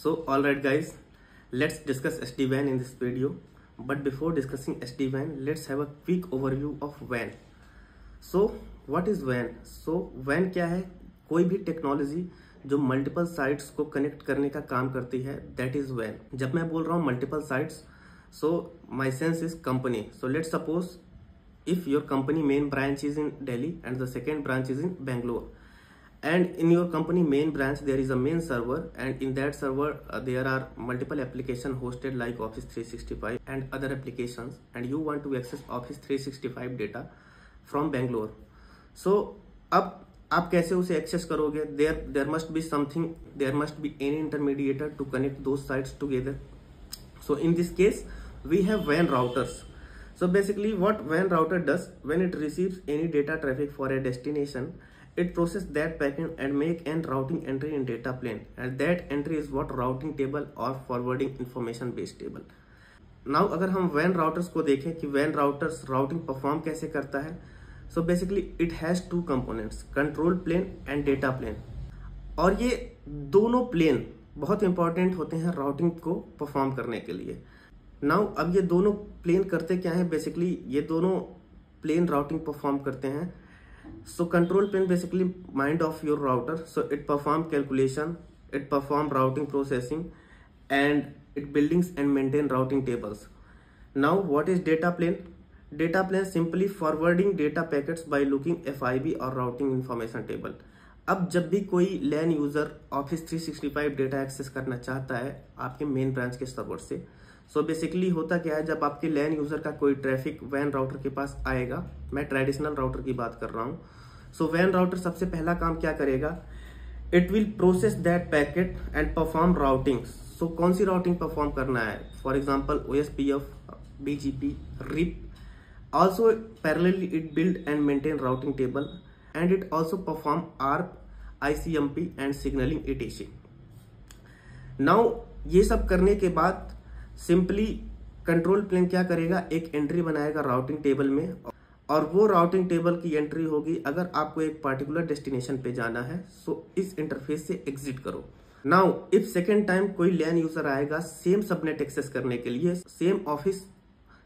So alright guys, let's discuss SD-WAN in this video. But before discussing SD-WAN, let's have a quick overview of WAN. So what is WAN? So WAN क्या है? कोई भी technology जो multiple sites को connect करने का काम करती है, दैट इज WAN. जब मैं बोल रहा हूँ multiple sites, so my sense is company. So let's suppose if your company main branch is in Delhi and the second branch is in Bangalore, and in your company main branch there is a main server, and in that server there are multiple applications hosted like Office 365 and other applications, and you want to access Office 365 data from Bangalore. So अब आप कैसे उसे access करोगे? there must be something, there must be any intermediator to connect those sites together. So in this case we have WAN routers. So basically what WAN router does, when it receives any data traffic for a destination, it processes that packet and make an routing entry in data plane, and that entry is what routing table or forwarding information based table. Now अगर हम WAN routers को देखें कि WAN routers routing perform कैसे करता है, so basically it has two components, control plane and data plane. और ये दोनों प्लेन बहुत इंपॉर्टेंट होते हैं राउटिंग को परफॉर्म करने के लिए. नाउ अब ये दोनों प्लेन करते क्या है? बेसिकली ये दोनों प्लेन राउटिंग परफॉर्म करते हैं. So control plane basically mind of your router, so it perform calculation, it perform routing processing, and it buildings and maintain routing tables. Now what is data plane? Data plane simply forwarding data packets by looking FIB or routing information table. अब जब भी कोई LAN user Office 365 data access करना चाहता है आपके main branch के server से, सो बेसिकली होता क्या है, जब आपके LAN यूजर का कोई ट्रैफिक WAN राउटर के पास आएगा, मैं ट्रेडिशनल राउटर की बात कर रहा हूँ, सो WAN राउटर सबसे पहला काम क्या करेगा? It will process that packet and perform routing. So कौन सी राउटिंग परफॉर्म करना है? For example OSPF, BGP, RIP. Also parallelly it build and maintain routing table, and it also perform ARP, ICMP and signaling etc. Now ये सब करने के बाद simply control plane क्या करेगा? एक एंट्री बनाएगा राउटिंग टेबल में, और वो राउटिंग टेबल की एंट्री होगी अगर आपको एक पर्टिकुलर डेस्टिनेशन पे जाना है, सो इस इंटरफेस से एग्जिट करो. नाउ इफ सेकेंड टाइम कोई LAN यूजर आएगा सेम सबनेट एक्सेस करने के लिए, सेम ऑफिस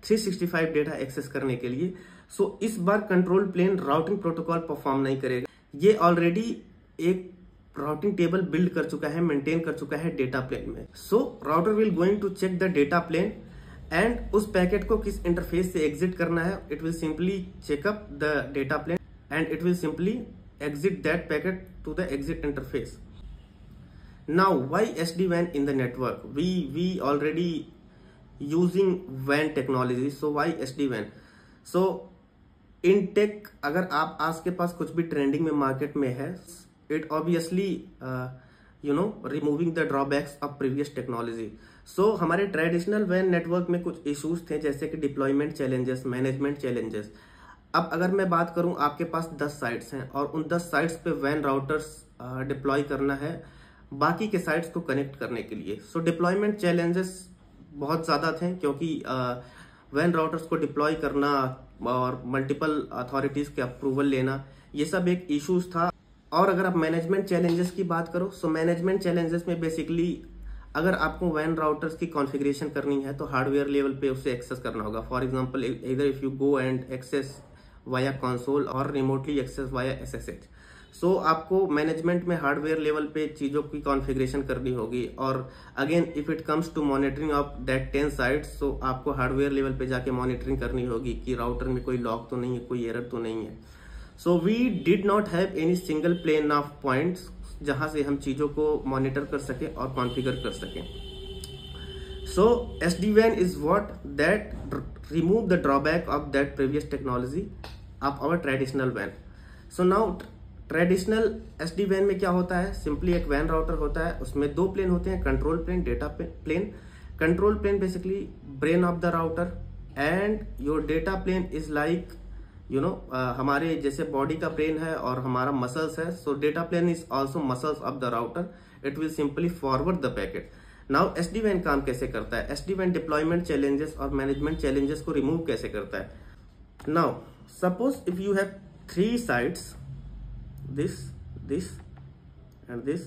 365 डेटा एक्सेस करने के लिए, सो इस बार control plane routing protocol perform नहीं करेगा. ये ऑलरेडी एक राउटिंग टेबल बिल्ड कर चुका है, मेंटेन कर चुका है डेटा प्लेन में. So router will going to check the data plane and उस पैकेट को किस इंटरफेस से एग्जिट करना है. It will simply check up the data plane and it will simply exit that packet to the exit interface. Now why SD-WAN in the network? We already using WAN technology, so why SD-WAN? So in tech अगर आप आज के पास कुछ भी trending में market में है, it obviously removing the drawbacks of previous technology. So हमारे ट्रेडिशनल WAN नेटवर्क में कुछ इश्यूज थे, जैसे कि डिप्लॉयमेंट चैलेंजेस, मैनेजमेंट चैलेंजेस. अब अगर मैं बात करूं, आपके पास 10 साइट्स हैं और उन 10 साइट्स पे WAN राउटर्स डिप्लॉय करना है बाकी के साइट्स को कनेक्ट करने के लिए. सो डिप्लॉयमेंट चैलेंजेस बहुत ज्यादा थे, क्योंकि WAN राउटर्स को डिप्लॉय करना और मल्टीपल अथॉरिटीज के अप्रूवल लेना, ये सब एक इश्यूज था. और अगर आप मैनेजमेंट चैलेंजेस की बात करो, सो मैनेजमेंट चैलेंजेस में बेसिकली अगर आपको WAN राउटर्स की कॉन्फ़िगरेशन करनी है तो हार्डवेयर लेवल पे उसे एक्सेस करना होगा. फॉर एग्जांपल इधर if you go and access via console और remotely access via SSH, so आपको मैनेजमेंट में हार्डवेयर लेवल पे चीजों की कॉन्फ़िगरेशन करनी होगी. और again if it comes to monitoring of that 10 sites, so आपको हार्डवेयर लेवल पे जाके मॉनिटरिंग करनी होगी कि राउटर में कोई लॉक तो नहीं है, कोई एरर तो नहीं है. So we did not have any single plane of points जहां से हम चीजों को मॉनिटर कर सके और कॉन्फ़िगर कर सके. So SD-WAN is what that remove the drawback of that previous technology of our traditional WAN. So now traditional SD-WAN में क्या होता है? सिंपली एक WAN राउटर होता है, उसमें दो प्लेन होते हैं, control plane, data plane. Control plane basically brain of the router, and your data plane is like हमारे जैसे बॉडी का ब्रेन है और हमारा मसल्स है. So data plane is also muscles of the router. It will simply forward the packet. Now SD-WAN काम कैसे करता है? SD-WAN डिप्लॉयमेंट चैलेंजेस और मैनेजमेंट चैलेंजेस को रिमूव कैसे करता है? Now suppose if you have 3 sites, this and this.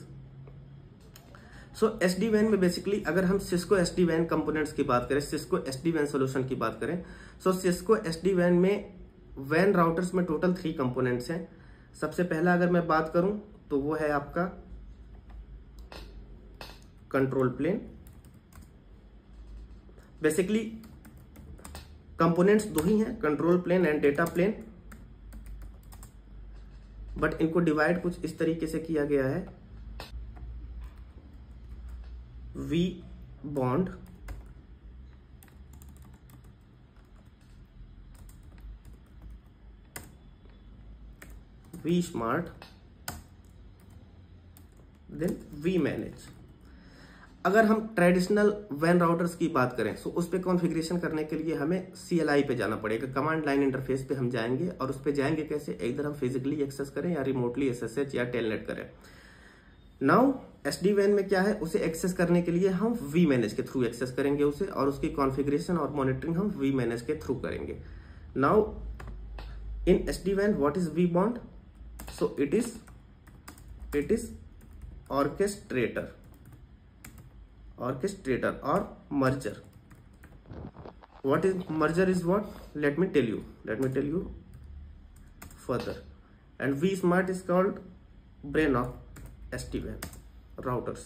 So SD WAN में बेसिकली अगर हम सिस्को SD WAN कंपोनेंट्स की बात करें, सिस्को SD WAN सोल्यूशन की बात करें, सो सिस्को SD WAN में WAN राउटर्स में टोटल 3 कंपोनेंट्स हैं। सबसे पहला अगर मैं बात करूं तो वो है आपका कंट्रोल प्लेन। बेसिकली कंपोनेंट्स दो ही हैं, control plane and data plane, but इनको डिवाइड कुछ इस तरीके से किया गया है। VBond, vSmart, then vManage. अगर हम ट्रेडिशनल WAN राउटर्स की बात करें तो उस पर कॉन्फ़िगरेशन करने के लिए हमें CLI पे जाना पड़ेगा, कमांड लाइन इंटरफेस पे हम जाएंगे। और उस पे जाएंगे कैसे, इधर हम फिजिकली एक्सेस करें या रिमोटली SSH या टेलनेट करें। नाउ SD WAN में क्या है, उसे एक्सेस करने के लिए हम वी मैनेज के थ्रू एक्सेस करेंगे उसे, और उसकी कॉन्फ़िगरेशन और मॉनिटरिंग हम वी मैनेज के थ्रू करेंगे। Now in SD WAN what is vBond? So it is orchestrator or merger. What is merger is what? Let me tell you further. And vSmart is called brain of SD-WAN routers.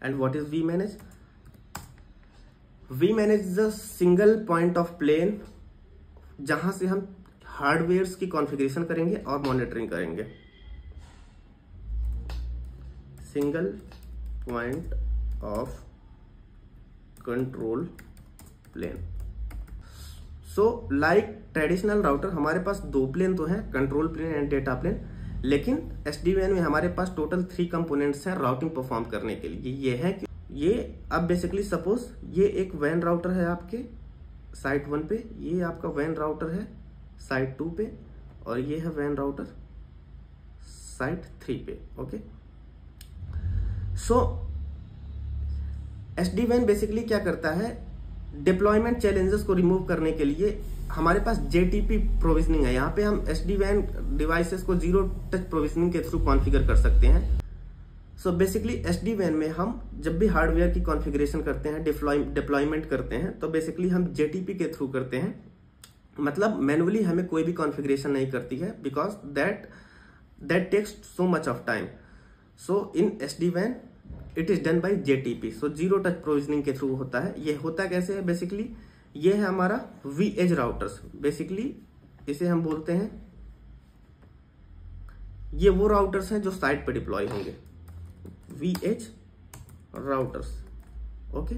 And what is vManage? vManage is a single point of plane जहां से हम hardware की configuration करेंगे और monitoring करेंगे। Single point of control plane. So like traditional router हमारे पास 2 plane तो हैं, control plane and data plane, लेकिन SD WAN में हमारे पास टोटल 3 कंपोनेंट्स हैं राउटिंग परफॉर्म करने के लिए। ये है कि ये अब बेसिकली सपोज ये एक WAN राउटर है आपके साइट 1 पे, ये आपका WAN राउटर है साइट 2 पे, और ये है WAN राउटर साइट 3 पे। ओके, सो SD WAN बेसिकली क्या करता है, डिप्लॉयमेंट चैलेंजेस को रिमूव करने के लिए हमारे पास JTP प्रोविजनिंग है। यहाँ पे हम SD WAN डिवाइसेस को जीरो टच प्रोविजनिंग के थ्रू कॉन्फ़िगर कर सकते हैं। सो बेसिकली SD WAN में हम जब भी हार्डवेयर की कॉन्फ़िगरेशन करते हैं, डिप्लॉयमेंट करते हैं, तो बेसिकली हम JTP के थ्रू करते हैं। मतलब मैनुअली हमें कोई भी कॉन्फ़िगरेशन नहीं करती है, because that takes so much of time. So in SD WAN it is done by JTP। So zero touch provisioning के थ्रू होता है। ये होता कैसे है, बेसिकली ये है हमारा V-Edge राउटर्स। बेसिकली इसे हम बोलते हैं, ये वो राउटर्स हैं जो साइट पे डिप्लॉय होंगे, V-Edge राउटर्स। ओके,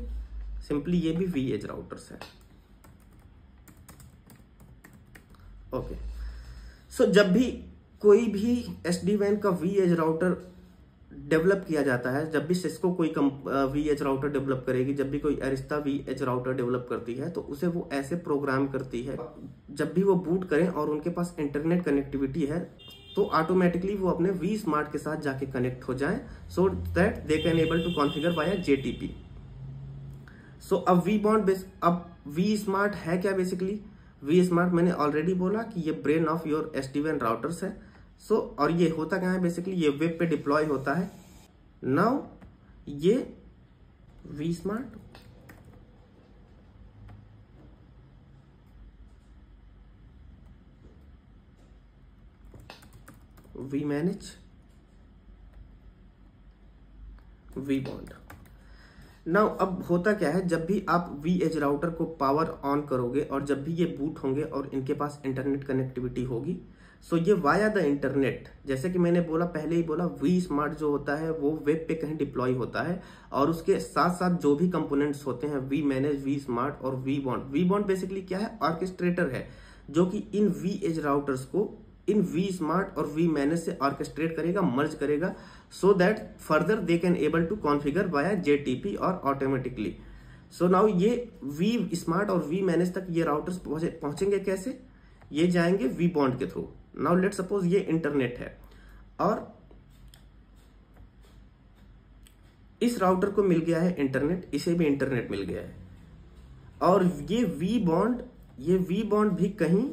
सिंपली ये भी V-Edge राउटर्स है। ओके, सो जब भी कोई भी SD WAN का V-Edge राउटर डेवलप किया जाता है, जब भी सिस्को कोई V-Edge राउटर डेवलप करेगी, जब भी कोई अरिस्ता V-Edge राउटर डेवलप करती है, तो उसे वो ऐसे प्रोग्राम करती है, जब भी वो बूट करें और उनके पास इंटरनेट कनेक्टिविटी है, तो ऑटोमेटिकली वो अपने vSmart के साथ जाके कनेक्ट हो जाएं, so that they can able to configure via JTP। So अब vSmart है क्या? बेसिकली vSmart मैंने ऑलरेडी बोला कि ये brain of your SD WAN routers है। सो और ये होता क्या है, बेसिकली ये वेब पे डिप्लॉय होता है। नाउ ये vSmart vManage vBond। नाउ अब होता क्या है, जब भी आप V-Edge राउटर को पावर ऑन करोगे और जब भी ये बूट होंगे और इनके पास इंटरनेट कनेक्टिविटी होगी, सो ये वाया द इंटरनेट, जैसे कि मैंने बोला पहले ही बोला, vSmart जो होता है वो वेब पे कहीं डिप्लॉय होता है, और उसके साथ साथ जो भी कंपोनेंट्स होते हैं vManage, vSmart और vBond। vBond बेसिकली क्या है, ऑर्केस्ट्रेटर है, जो कि इन V-Edge राउटर्स को इन vSmart और vManage से ऑर्केस्ट्रेट करेगा, मर्ज करेगा, so that further they can able to configure via JTP और ऑटोमेटिकली। सो नाउ ये vSmart और vManage तक ये राउटर्स पहुंचेंगे कैसे? ये जाएंगे vBond के थ्रू। नाउ लेट सपोज ये इंटरनेट है और इस राउटर को मिल गया है इंटरनेट, इसे भी इंटरनेट मिल गया है, और ये vBond भी कहीं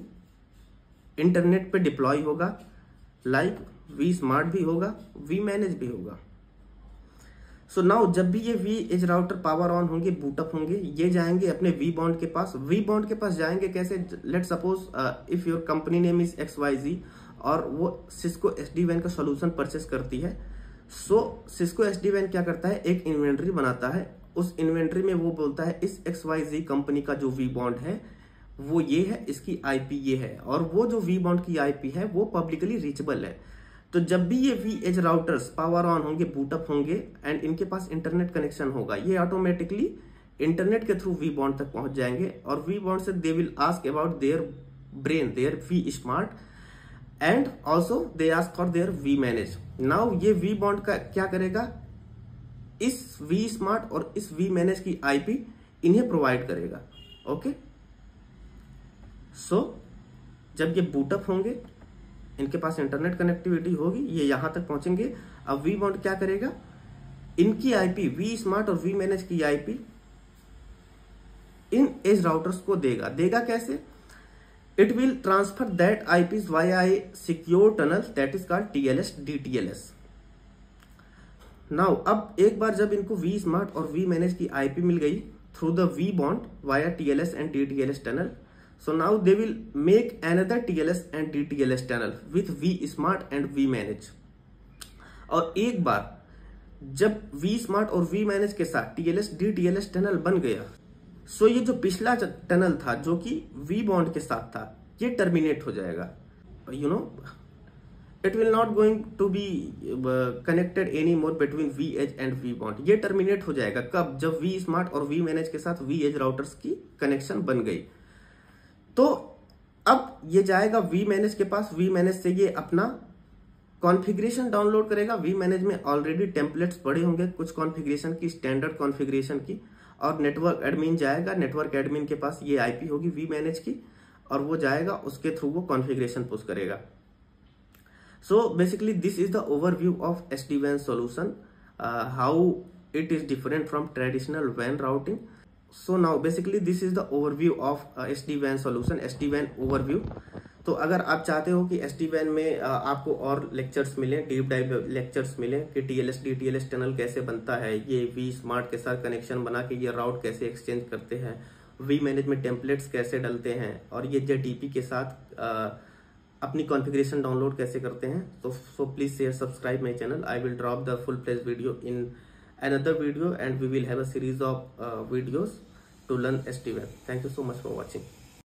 इंटरनेट पे डिप्लॉय होगा, लाइक वी स्मार्ट भी होगा, वी मैनेज भी होगा। सो नाउ जब भी ये vEdge router power on होंगे, बूटअप होंगे, ये जाएंगे अपने वी बॉन्ड के पास। वी बॉन्ड के पास जाएंगे कैसे? Let suppose if your company name is XYZ और वो सिस्को SD-WAN का सॉल्यूशन परचेस करती है। सो सिस्को SD-WAN क्या करता है, एक इन्वेंट्री बनाता है। उस इन्वेंट्री में वो बोलता है इस XYZ कंपनी का जो वी बॉन्ड है वो ये है, इसकी IP ये है, और वो जो वी बॉन्ड की IP है वो पब्लिकली रीचेबल है। तो जब भी ये vEdge routers power on होंगे, बूटअप होंगे एंड इनके पास इंटरनेट कनेक्शन होगा, ये ऑटोमेटिकली इंटरनेट के थ्रू वी बॉन्ड तक पहुंच जाएंगे और वी बॉन्ड से they will ask about their brain, their vSmart and also they ask for their vManage. Now ये वी बॉन्ड का क्या करेगा, इस वी स्मार्ट और इस वी मैनेज की IP इन्हें प्रोवाइड करेगा। ओके, सो जब ये बूटअप होंगे, इनके पास इंटरनेट कनेक्टिविटी होगी, ये यहां तक पहुंचेंगे। अब वी बॉन्ड क्या करेगा, इनकी IP, वी स्मार्ट और वी मैनेज की IP इन एज राउटर्स को देगा। देगा कैसे? It will transfer that IPs via a secure tunnel that is called TLS DTLS। Now अब एक बार जब इनको वी स्मार्ट और वी मैनेज की IP मिल गई through the vBond via TLS and DTLS tunnel, so now they will make another TLS and DTLS tunnel with vSmart and vManage। और एक बार जब vSmart और vManage के साथ TLS DTLS टनल बन गया, सो ये जो पिछला टनल था जो कि vBond के साथ था, ये टर्मिनेट हो जाएगा। You know, it will not going to be connected any more between vEdge and vBond। ये टर्मिनेट हो जाएगा कब? जब vSmart और vManage के साथ vEdge राउटर्स की कनेक्शन बन गई। तो अब ये जाएगा वी मैनेज के पास, वी मैनेज से ये अपना कॉन्फ़िगरेशन डाउनलोड करेगा। वी मैनेज में ऑलरेडी टेम्पलेट्स पड़े होंगे कुछ कॉन्फ़िगरेशन की, स्टैंडर्ड कॉन्फ़िगरेशन की, और नेटवर्क एडमिन जाएगा, नेटवर्क एडमिन के पास ये IP होगी वी मैनेज की, और वो जाएगा उसके थ्रू वो कॉन्फ़िगरेशन पुश करेगा। So basically this is the overview of SD-WAN solution, how it is different from traditional WAN routing. So now basically this is the overview of SD-WAN solution, SD-WAN overview। तो अगर आप चाहते हो कि SD-WAN में आपको और लेक्चर्स मिले, डीप डाइव लेक्चर्स मिले कि TLS DTLS टनल कैसे बनता है, ये वी स्मार्ट के साथ कनेक्शन बना के ये राउट कैसे एक्सचेंज करते हैं, वी मैनेज में टेम्पलेट्स कैसे डलते हैं, और ये JDP के साथ अपनी कॉन्फ़िगरेशन डाउनलोड कैसे करते हैं, तो so please share, subscribe my channel. I will drop the full fledged video in another video and we will have a series of videos to learn SD-WAN. Thank you so much for watching.